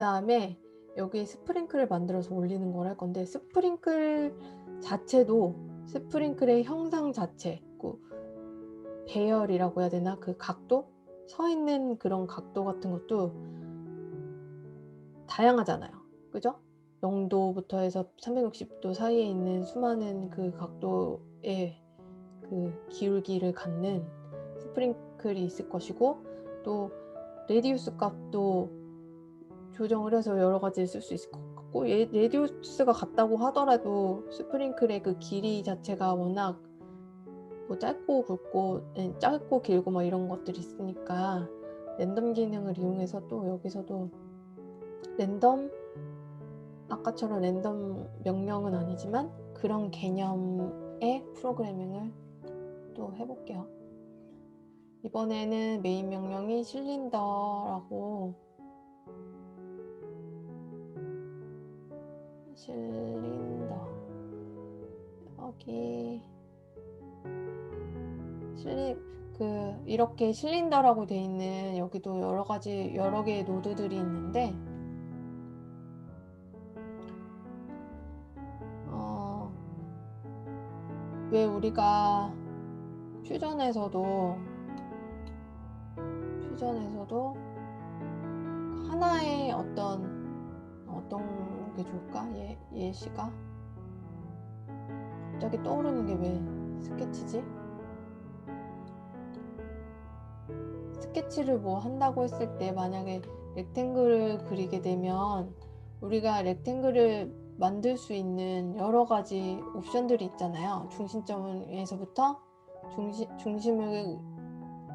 그다음에 여기 스프링클을 만들어서 올리는 걸 할 건데, 스프링클 자체도 스프링클의 형상 자체, 그 배열이라고 해야 되나? 그 각도? 서 있는 그런 각도 같은 것도 다양하잖아요. 그죠? 0 도부터 해서 360도 사이에 있는 수많은 그 각도의 그 기울기를 갖는 스프링클이 있을 것이고, 또 레디우스 값도 조정을 해서 여러 가지를 쓸 수 있을 것 같고, 레디우스가 같다고 하더라도 스프링클의 그 길이 자체가 워낙 뭐 짧고 굵고 짧고 길고 막 이런 것들이 있으니까, 랜덤 기능을 이용해서 또 여기서도 랜덤, 아까처럼 랜덤 명령은 아니지만 그런 개념의 프로그래밍을 또 해볼게요. 이번에는 메인 명령이 실린더라고, 실린더, 여기 이렇게 실린더라고 돼 있는, 여기도 여러 개의 노드들이 있는데, 왜 우리가 퓨전에서도 하나의 어떤 게 좋을까? 예시가 갑자기 떠오르는 게 왜 스케치지? 스케치를 뭐 한다고 했을 때, 만약에 렉탱글을 그리게 되면 우리가 렉탱글을 만들 수 있는 여러 가지 옵션들이 있잖아요. 중심점에서부터 중심을,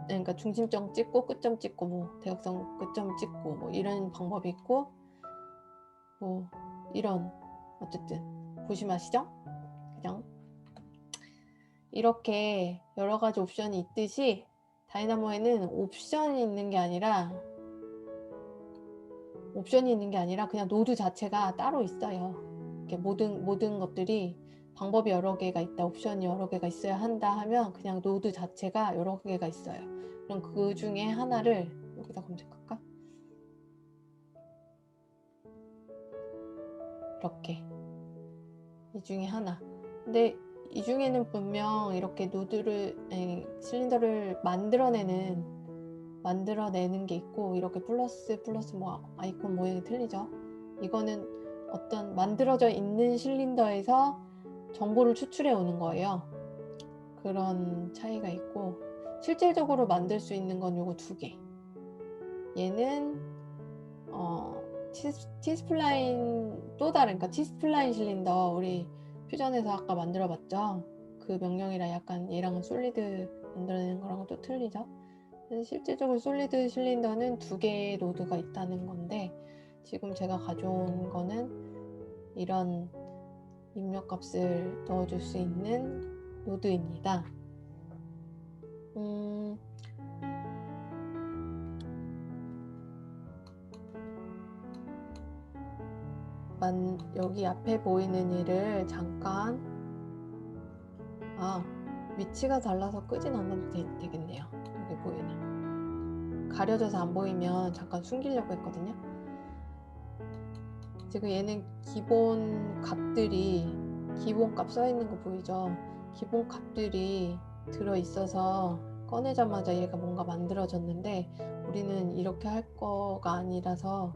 그러니까 중심점 찍고 끝점 찍고, 뭐 대각선 끝점 찍고, 뭐 이런 방법이 있고, 뭐 이런, 어쨌든 보시마시죠? 그냥 이렇게 여러 가지 옵션이 있듯이, 다이나모에는 옵션이 있는 게 아니라 그냥 노드 자체가 따로 있어요. 이렇게 모든 것들이 방법이 여러 개가 있다, 옵션이 여러 개가 있어야 한다 하면 그냥 노드 자체가 여러 개가 있어요. 그럼 그 중에 하나를 여기다 검색할까? 이렇게, 이 중에 하나. 근데 이 중에는 분명 이렇게 실린더를 만들어내는 게 있고, 이렇게 플러스 뭐 아이콘 모양이 틀리죠. 이거는 어떤 만들어져 있는 실린더에서 정보를 추출해 오는 거예요. 그런 차이가 있고, 실질적으로 만들 수 있는 건 요거 두 개. 얘는 T스플라인, 또 다른, 그러니까 T스플라인 실린더, 우리 퓨전에서 아까 만들어 봤죠. 그 명령이랑 약간 얘랑 솔리드 만들어내는 거랑은 또 틀리죠. 실질적으로 솔리드 실린더는 두 개의 노드가 있다는 건데, 지금 제가 가져온 거는 이런 입력값을 넣어줄 수 있는 노드입니다. 여기 앞에 보이는 얘를 잠깐, 위치가 달라서 끄진 않아도 되겠네요. 여기 보이네. 가려져서 안 보이면 잠깐 숨기려고 했거든요. 지금 얘는 기본 값 써있는 거 보이죠? 기본 값들이 들어있어서 꺼내자마자 얘가 뭔가 만들어졌는데, 우리는 이렇게 할 거가 아니라서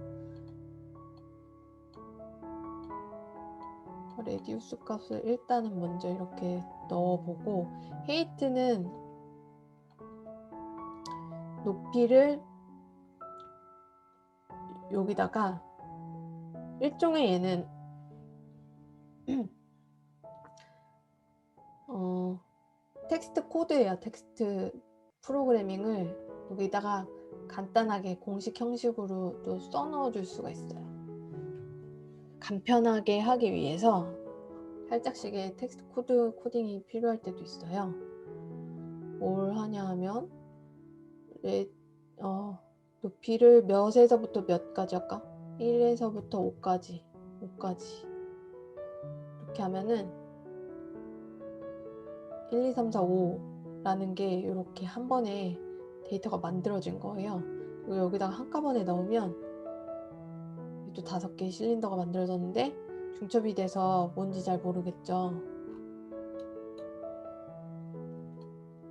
레디우스 값을 일단은 먼저 이렇게 넣어보고, 헤이트는 높이를 여기다가, 일종의 얘는 텍스트 코드예요. 텍스트 프로그래밍을 여기다가 간단하게 공식 형식으로 또 써넣어 줄 수가 있어요. 간편하게 하기 위해서 살짝씩의 텍스트 코딩이 필요할 때도 있어요. 뭘 하냐 하면, 높이를 몇에서부터 몇까지 할까? 1에서부터 5까지 이렇게 하면은 1, 2, 3, 4, 5라는 게 이렇게 한 번에 데이터가 만들어진 거예요. 그리고 여기다가 한꺼번에 넣으면 여기도 5개의 실린더가 만들어졌는데 중첩이 돼서 뭔지 잘 모르겠죠.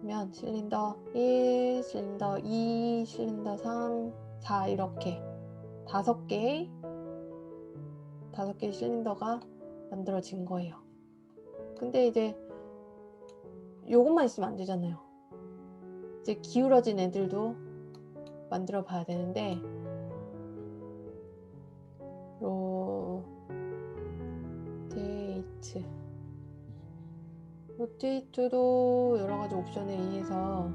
그러면 실린더 1, 실린더 2, 실린더 3, 4 이렇게 5개의 실린더가 만들어진 거예요. 근데 이제 요것만 있으면 안 되잖아요. 이제 기울어진 애들도 만들어 봐야 되는데 로테이트도 여러가지 옵션에 의해서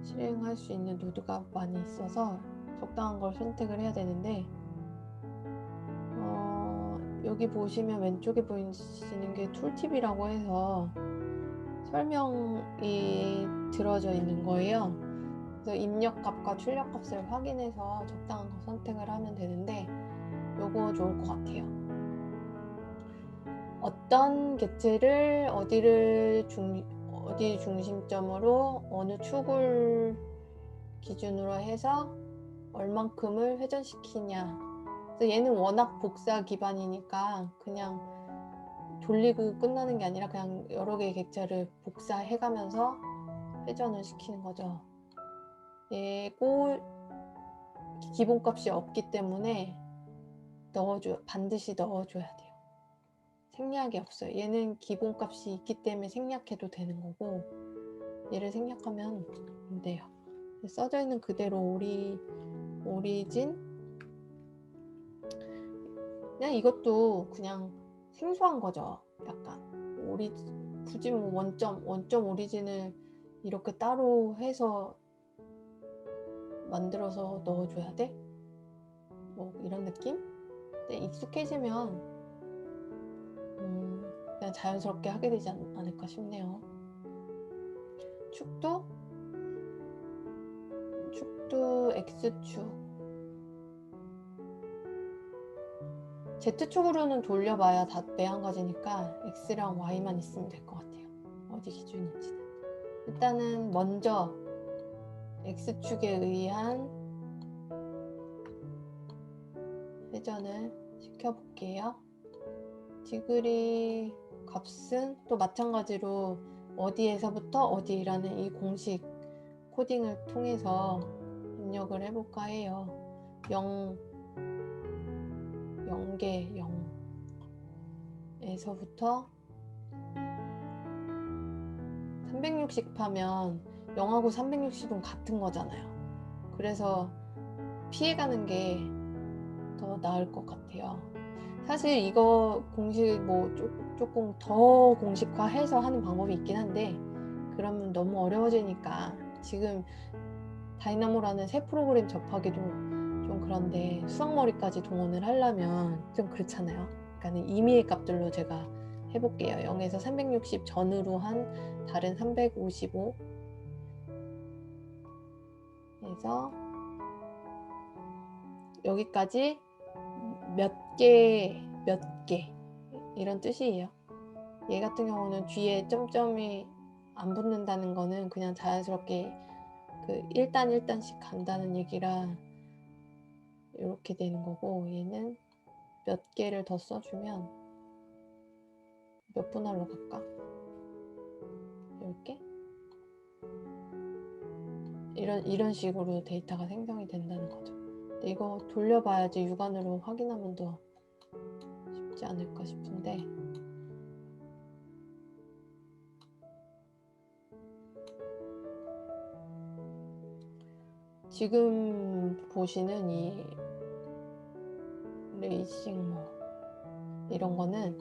실행할 수 있는 노드가 많이 있어서 적당한 걸 선택을 해야 되는데 여기 보시면 왼쪽에 보이시는 게 툴팁이라고 해서 설명이 들어져 있는 거예요. 그래서 입력값과 출력값을 확인해서 적당한 거 선택을 하면 되는데 요거 좋을 것 같아요. 어떤 객체를 어디 중심점으로 어느 축을 기준으로 해서 얼만큼을 회전시키냐. 그래서 얘는 워낙 복사 기반이니까 그냥 돌리고 끝나는 게 아니라 그냥 여러 개의 객체를 복사해 가면서 회전을 시키는 거죠. 얘고 기본값이 없기 때문에 반드시 넣어줘야 돼요. 생략이 없어요. 얘는 기본값이 있기 때문에 생략해도 되는 거고 얘를 생략하면 안 돼요. 써져 있는 그대로 오리진 그냥 이것도 그냥 생소한 거죠. 약간 굳이 뭐 원점 오리진을 이렇게 따로 해서 만들어서 넣어줘야 돼? 뭐 이런 느낌? 근데 익숙해지면 그냥 자연스럽게 하게 되지 않을까 싶네요. 축도 X축 Z축으로는 돌려봐야 다 매한가지니까 X랑 Y만 있으면 될 것 같아요. 어디 기준인지는. 일단은 먼저 X축에 의한 회전을 시켜볼게요. 디그리 값은 또 마찬가지로 어디에서부터 어디라는 이 공식 코딩을 통해서 입력을 해볼까 해요. 0개 0에서부터 360 하면 0하고 360은 같은 거잖아요. 그래서 피해가는 게 더 나을 것 같아요. 사실 이거 공식 뭐 조금 더 공식화해서 하는 방법이 있긴 한데 그러면 너무 어려워지니까 지금 다이나모라는 새 프로그램 접하기도 좀 그런데 수학머리까지 동원을 하려면 좀 그렇잖아요. 그러니까 임의의 값들로 제가 해볼게요. 0에서 360 전후로 한 다른 355 해서 여기까지 몇 개 이런 뜻이에요. 얘 같은 경우는 뒤에 점점이 안 붙는다는 거는 그냥 자연스럽게 그 1단씩 간다는 얘기라 이렇게 되는 거고 얘는 몇 개를 더 써주면 몇 분할로 갈까? 10개? 이런 식으로 데이터가 생성이 된다는 거죠. 근데 이거 돌려봐야지 육안으로 확인하면 더 쉽지 않을까 싶은데 지금 보시는 이 레이싱 뭐 이런 거는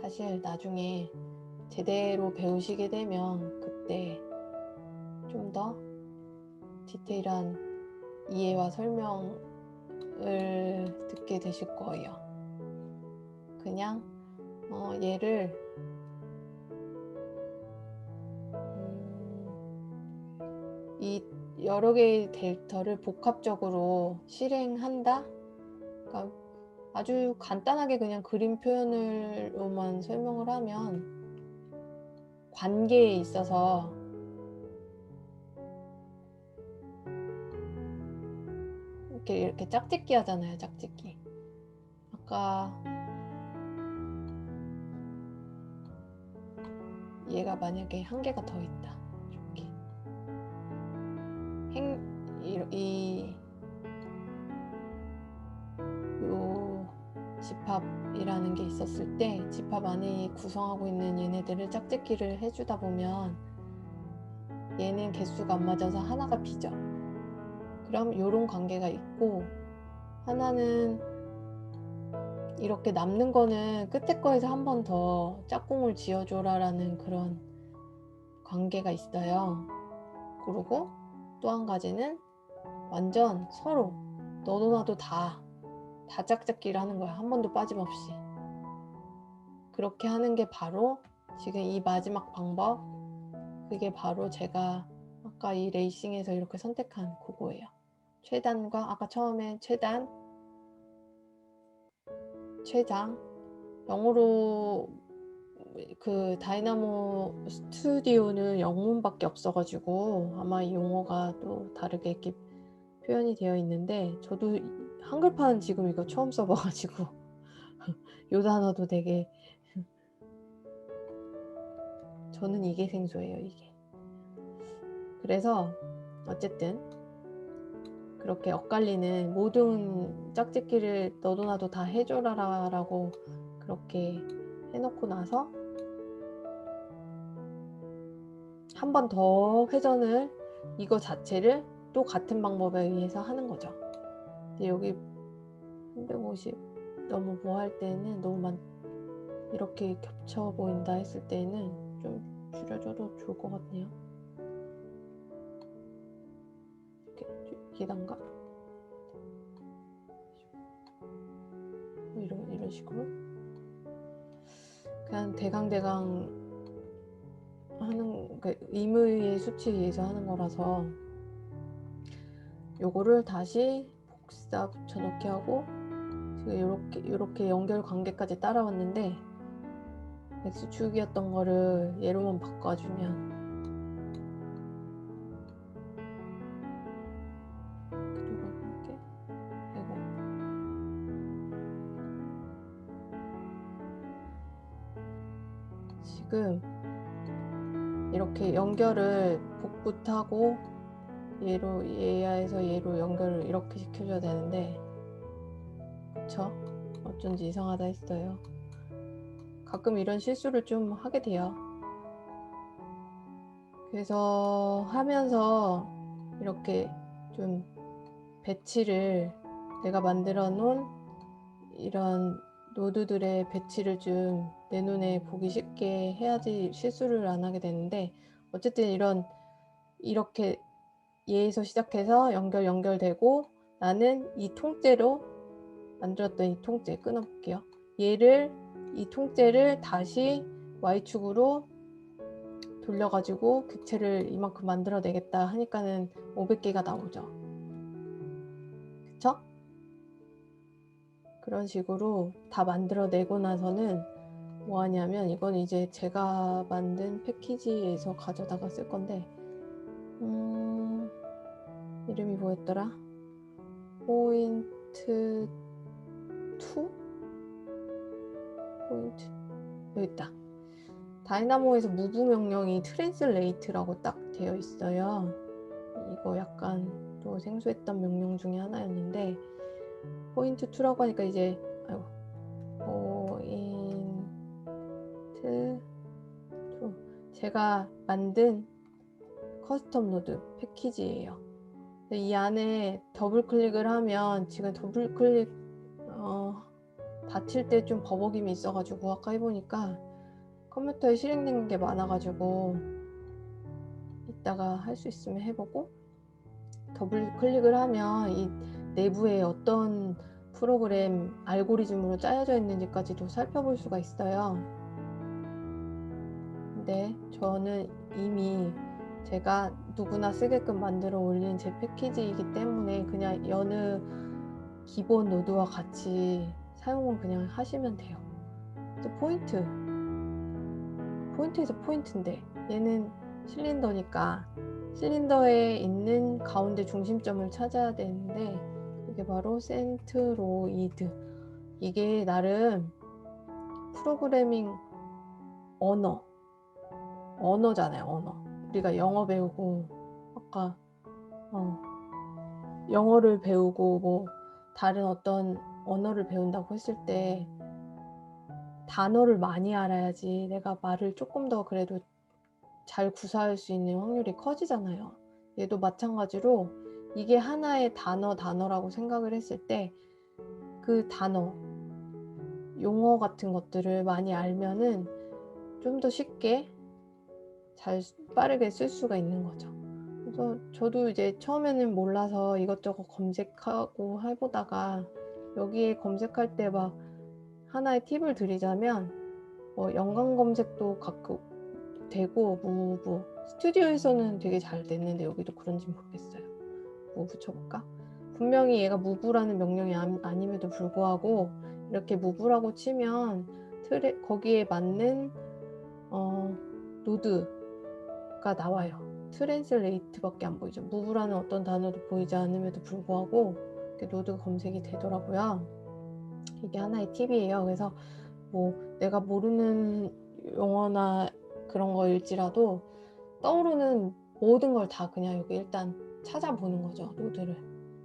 사실 나중에 제대로 배우시게 되면 그때 좀 더 디테일한 이해와 설명을 듣게 되실 거예요. 그냥 얘를 이 여러 개의 데이터를 복합적으로 실행한다? 그러니까 아주 간단하게 그냥 그림 표현으로만 설명을 하면 관계에 있어서 이렇게 짝짓기 하잖아요. 짝짓기. 아까 얘가 만약에 한 개가 더 있다. 이렇게 요 집합이라는 게 있었을 때 집합 안에 구성하고 있는 얘네들을 짝짓기를 해주다 보면 얘는 개수가 안 맞아서 하나가 비죠. 그럼 요런 관계가 있고, 하나는 이렇게 남는 거는 끝에 거에서 한 번 더 짝꿍을 지어줘라 라는 그런 관계가 있어요. 그리고 또 한 가지는 완전 서로 너도 나도 다 짝짝기를 하는 거야. 한 번도 빠짐없이. 그렇게 하는 게 바로 지금 이 마지막 방법, 그게 바로 제가 아까 이 레이싱에서 이렇게 선택한 그거예요. 최단과 아까 처음에 최장, 영어로 그 다이나모 스튜디오는 영문밖에 없어가지고 아마 이 용어가 또 다르게 이렇게 표현이 되어 있는데, 저도 한글판 지금 이거 처음 써봐가지고 요 단어도 되게 저는 이게 생소해요, 이게. 그래서 어쨌든 그렇게 엇갈리는 모든 짝짓기를 너도 나도 다 해줘라 라고 그렇게 해놓고 나서 한 번 더 회전을, 이거 자체를 또 같은 방법에 의해서 하는 거죠. 근데 여기 350 너무 뭐 할 때는 너무 이렇게 겹쳐 보인다 했을 때는 좀 줄여줘도 좋을 것 같네요. 이게 단가? 이런 식으로 그냥 대강 하는, 그 임의의 수치에 의해서 하는 거라서 요거를 다시 복사 붙여넣기 하고, 지금 요렇게 연결 관계까지 따라왔는데 X축이었던 거를 얘로만 바꿔주면 지금 이렇게 연결을 복붙하고 얘야에서 얘로 연결을 이렇게 시켜줘야 되는데, 그쵸? 어쩐지 이상하다 했어요. 가끔 이런 실수를 좀 하게 돼요. 그래서 하면서 이렇게 좀 배치를, 내가 만들어 놓은 이런 노드들의 배치를 좀 내 눈에 보기 쉽게 해야지 실수를 안 하게 되는데, 어쨌든 이렇게 얘에서 시작해서 연결되고, 나는 이 통째로 만들었던 이 통째 끊어볼게요. 이 통째를 다시 Y축으로 돌려가지고 객체를 이만큼 만들어내겠다 하니까는 500개가 나오죠. 그쵸? 그런 식으로 다 만들어내고 나서는 뭐 하냐면, 이건 이제 제가 만든 패키지에서 가져다가 쓸 건데, 이름이 뭐였더라? 포인트 2? 포인트, 여기 있다. 다이나모에서 무브 명령이 트랜슬레이트라고 딱 되어 있어요. 이거 약간 또 생소했던 명령 중에 하나였는데, 포인트 2라고 하니까 이제 포인트 2, 제가 만든 커스텀 노드 패키지예요. 이 안에 더블 클릭을 하면, 지금 더블 클릭 닫힐 때 좀 버벅임이 있어가지고 아까 해보니까 컴퓨터에 실행된 게 많아가지고 이따가 할 수 있으면 해보고, 더블 클릭을 하면 이 내부에 어떤 프로그램 알고리즘으로 짜여져 있는지까지도 살펴볼 수가 있어요. 근데 저는 이미 제가 누구나 쓰게끔 만들어 올린 제 패키지이기 때문에 그냥 여느 기본 노드와 같이 사용을 그냥 하시면 돼요. 또 포인트에서 포인트인데, 얘는 실린더니까 실린더에 있는 가운데 중심점을 찾아야 되는데, 이게 바로 센트로이드. 이게 나름 프로그래밍 언어잖아요. 언어. 우리가 영어 배우고 아까 영어를 배우고 뭐 다른 어떤 언어를 배운다고 했을 때 단어를 많이 알아야지 내가 말을 조금 더 그래도 잘 구사할 수 있는 확률이 커지잖아요. 얘도 마찬가지로 이게 하나의 단어라고 생각을 했을 때 그 단어, 용어 같은 것들을 많이 알면은 좀 더 쉽게 빠르게 쓸 수가 있는 거죠. 그래서 저도 이제 처음에는 몰라서 이것저것 검색하고 해보다가 여기에 검색할 때 막 하나의 팁을 드리자면 연관 검색도 가끔 되고 무브 스튜디오에서는 되게 잘 됐는데 여기도 그런지 모르겠어요. 무브 쳐볼까? 분명히 얘가 무브라는 명령이 아님에도 불구하고 이렇게 무브라고 치면 거기에 맞는 노드가 나와요. 트랜슬레이트밖에 안 보이죠. 무브라는 어떤 단어도 보이지 않음에도 불구하고 이렇게 노드가 검색이 되더라고요. 이게 하나의 팁이에요. 그래서 뭐 내가 모르는 용어나 그런 거일지라도 떠오르는 모든 걸 다 그냥 여기 일단 찾아보는 거죠. 노드를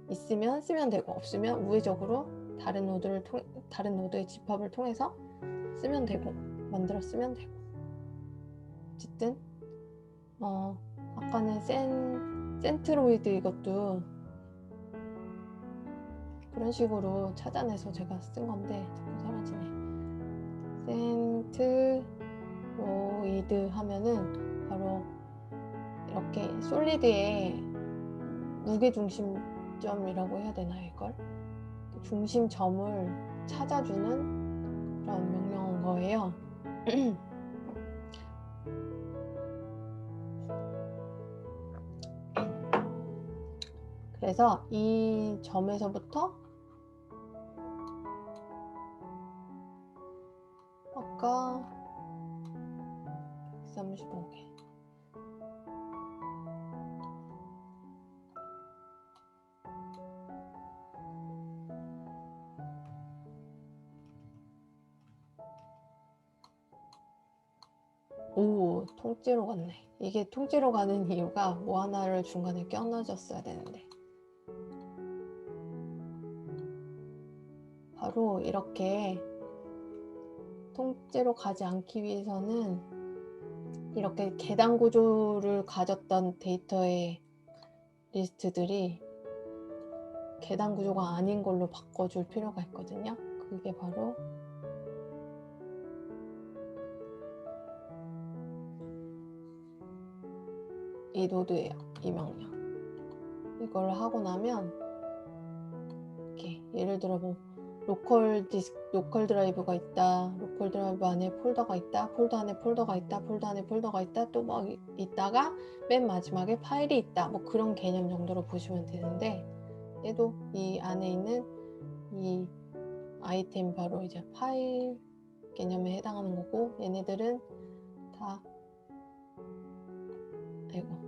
있으면 쓰면 되고 없으면 우회적으로 다른 노드의 집합을 통해서 쓰면 되고 만들어 쓰면 되고. 어쨌든 아까는 센트로이드 이것도 그런 식으로 찾아내서 제가 쓴 건데 자꾸 사라지네. 센트로이드 하면은 바로 이렇게 솔리드의 무게중심점이라고 해야 되나요, 이걸? 중심점을 찾아주는 그런 명령어인 거예요. 그래서 이 점에서부터 아까 135개 오, 통째로 갔네. 이게 통째로 가는 이유가 뭐 하나를 중간에 껴넣어줬어야 되는데 바로 이렇게 통째로 가지 않기 위해서는 이렇게 계단 구조를 가졌던 데이터의 리스트들이 계단 구조가 아닌 걸로 바꿔줄 필요가 있거든요. 그게 바로 이 노드예요. 이 명령. 이걸 하고 나면 이렇게 예를 들어 뭐 로컬 드라이브가 있다. 로컬 드라이브 안에 폴더가 있다. 폴더 안에 폴더가 있다. 폴더 안에 폴더가 있다. 또 막 있다가 맨 마지막에 파일이 있다. 뭐 그런 개념 정도로 보시면 되는데 얘도 이 안에 있는 이 아이템 바로 이제 파일 개념에 해당하는 거고 얘네들은 다 아이고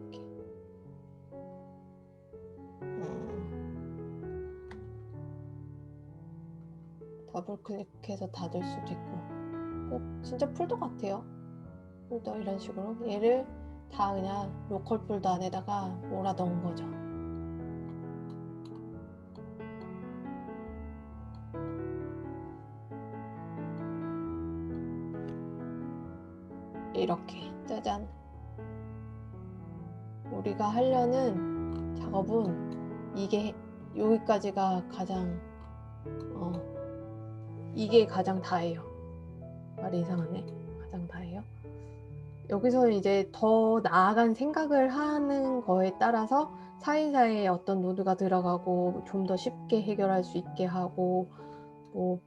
이렇게 더블 클릭해서 닫을 수도 있고 꼭 진짜 폴더 같아요. 폴더 이런 식으로 얘를 다 그냥 로컬 폴더 안에다가 몰아 넣은 거죠. 이렇게 짜잔. 우리가 하려는 작업은 이게 여기까지가 가장 이게 가장 다예요. 말이 이상하네. 가장 다예요. 여기서는 이제 더 나아간 생각을 하는 거에 따라서 사이사이에 어떤 노드가 들어가고 좀 더 쉽게 해결할 수 있게 하고 뭐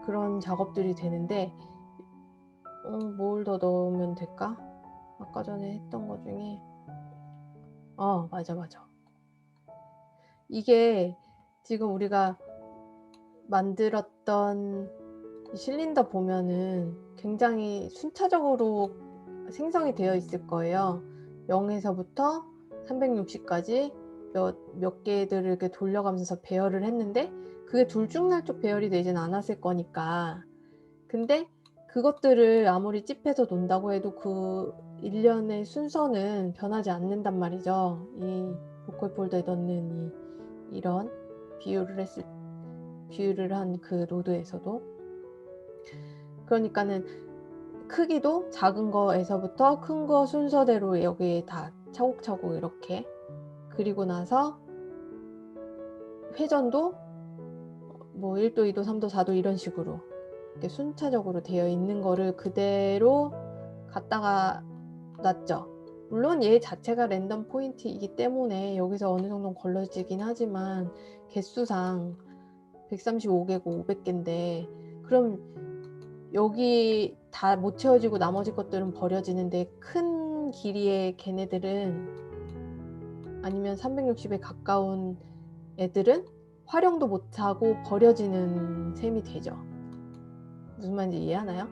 그런 작업들이 되는데 뭘 더 넣으면 될까? 아까 전에 했던 거 중에 맞아 이게 지금 우리가 만들었던 실린더 보면은 굉장히 순차적으로 생성이 되어 있을 거예요. 0에서부터 360까지 몇 개들을 이렇게 돌려가면서 배열을 했는데 그게 둘쭉날쭉 배열이 되진 않았을 거니까. 근데 그것들을 아무리 찝해서 놓는다고 해도 그 일련의 순서는 변하지 않는단 말이죠. 이 보컬 폴더에 넣는 이런 비율을 한 그 로드에서도. 그러니까는 크기도 작은 거에서부터 큰 거 순서대로 여기에 다 차곡차곡 이렇게, 그리고 나서 회전도 뭐 1도, 2도, 3도, 4도 이런 식으로 이렇게 순차적으로 되어 있는 거를 그대로 갖다가 놨죠. 물론 얘 자체가 랜덤 포인트이기 때문에 여기서 어느 정도 걸러지긴 하지만 개수상 135개고 500개인데 그럼 여기 다 못 채워지고 나머지 것들은 버려지는데 큰 길이의 걔네들은, 아니면 360에 가까운 애들은 활용도 못하고 버려지는 셈이 되죠. 무슨 말인지 이해하나요?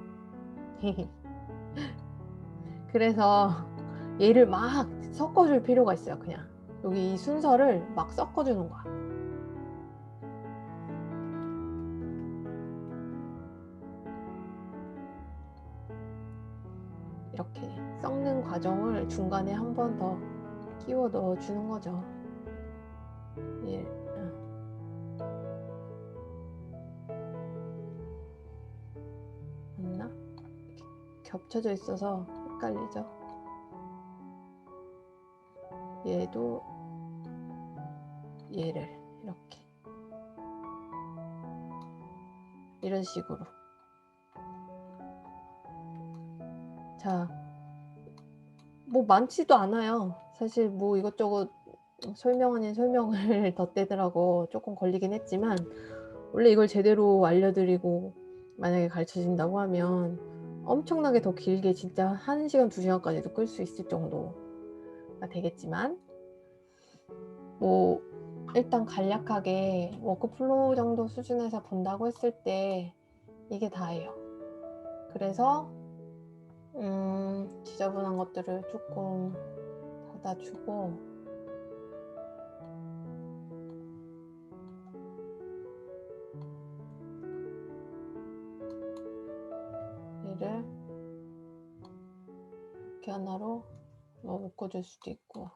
그래서 얘를 막 섞어줄 필요가 있어요. 그냥 여기 이 순서를 막 섞어주는 거야. 이렇게 섞는 과정을 중간에 한 번 더 끼워 넣어주는 거죠. 예. 맞나? 겹쳐져 있어서 헷갈리죠. 얘도 얘를 이렇게 이런 식으로. 자, 뭐 많지도 않아요. 사실 뭐 이것저것 설명 아닌 설명을 덧대더라고 조금 걸리긴 했지만, 원래 이걸 제대로 알려드리고 만약에 가르쳐 준다고 하면 엄청나게 더 길게 진짜 1시간, 2시간까지도 끌 수 있을 정도가 되겠지만, 뭐 일단 간략하게 워크플로우 정도 수준에서 본다고 했을 때 이게 다예요. 그래서 지저분한 것들을 조금 닫아주고, 얘를 이렇게 하나로 묶어줄 수도 있고,